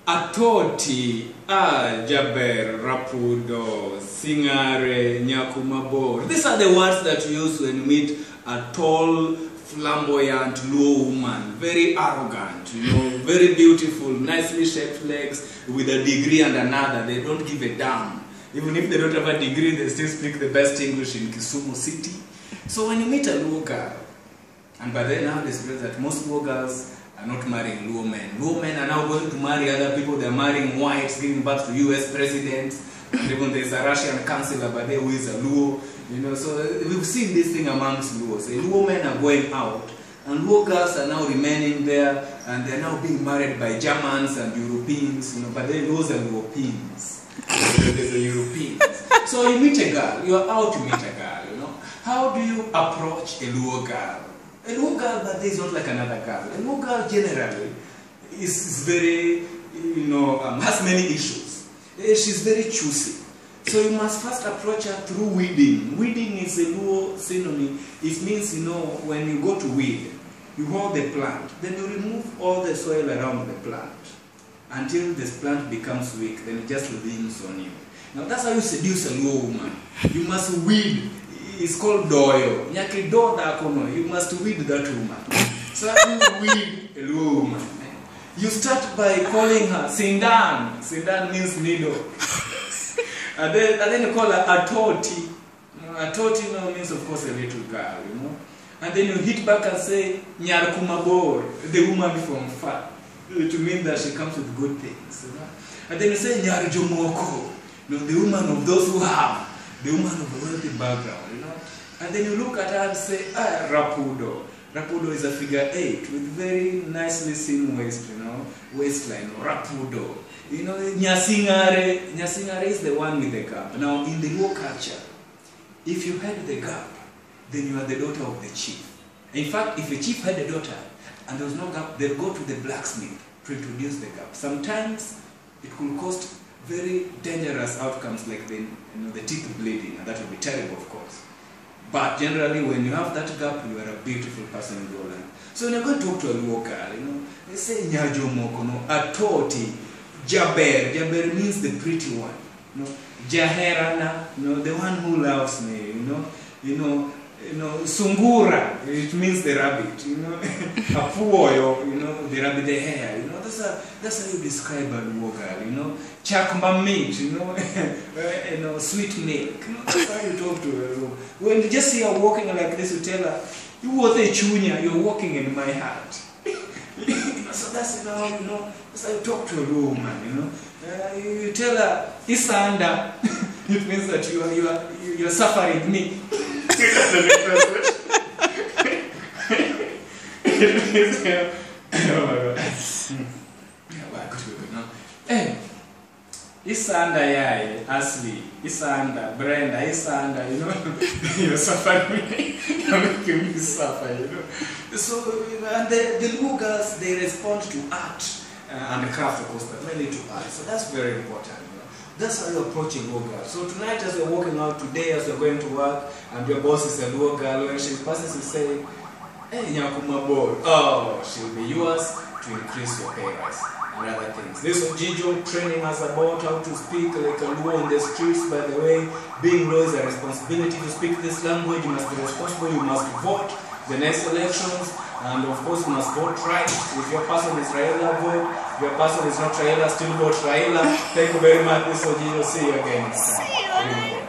Atoti, Jaber, Rapudo, Singare, Nyakumabor. These are the words that you use when you meet a tall, flamboyant Luo woman, very arrogant, very beautiful, nicely shaped legs, with a degree and another. They don't give a damn. Even if they don't have a degree, they still speak the best English in Kisumu City. So when you meet a Luo girl, and by then now they realize that most Luo girls are not marrying Luo men. Luo men are now going to marry other people. They're marrying whites, giving birth to US presidents, and even there's a Russian counselor by there who is a Luo. So we've seen this thing amongst Luos. Luo men are going out, and Luo girls are now remaining there, and they're now being married by Germans and Europeans. But then those are Europeans. There's the Europeans. So you meet a girl. You're out to meet a girl. How do you approach a Luo girl? A Luo girl, but is not like another girl. A Luo girl generally is very, has many issues. She's very choosy. So you must first approach her through weeding. Weeding is a Luo synonym. It means, when you go to weed, you hold the plant, then you remove all the soil around the plant until this plant becomes weak, then it just leans on you. Now that's how you seduce a Luo woman. You must weed. It's called doyo. You must weed that woman. So you weed a Luo woman. You start by calling her Sindan. Sindan means needle. And then you call her Atoti. Atoti means, of course, a little girl, And then you hit back and say Nyarkumabor, the woman from far, to mean that she comes with good things. And then you say Nyarjomoko, the woman of those who have, the woman of a wealthy background, And then you look at her and say, Rapudo. Rapudo is a figure 8 with very nicely seen waistline, Rapudo. Nyasingare. Nyasingare is the one with the gap. Now, in the Luo culture, if you had the gap, then you are the daughter of the chief. In fact, if a chief had a daughter and there was no gap, they'd go to the blacksmith to introduce the gap. Sometimes it could cause very dangerous outcomes like the teeth bleeding, and that would be terrible, of course. But generally, when you have that gap, you are a beautiful person in your life. So when you're going to talk to a Luo girl, they say Nyajomoko, Atoti, Jaber. Jaber means the pretty one. Jaherana, the one who loves me. Sungura, it means the rabbit. Apuoyo, the rabbit, the hare. That's how you describe a Luo girl. Chakma meat, sweet milk. That's how you talk to her. When you just see her walking like this, you tell her, you want a chunya, you're walking in my heart. So that's that's how you talk to a Luo woman. You tell her Isanda, it means that you are suffering me. Oh my God. Isanda yai, Asli, Isanda, Brenda, Isanda, you're suffering me, you're making me suffer, So, and the Luo girls, they respond to art and craft, of course, but mainly to art. So that's very important. That's how you're approaching Luo girls. So tonight, as you're walking out today, as you're going to work, and your boss is a Luo girl, when she passes, you say, hey, Nyakumabor, she'll be yours to increase your pay rise. And other things. This is Jijo training us about how to speak like a Luo in the streets. By the way, being Luo is a responsibility to speak this language. You must be responsible, you must vote the next elections, and of course you must vote right. If your person is Raila, vote. If your person is not Raila, still vote Raila. Thank you very much. This is Jijo. See you again.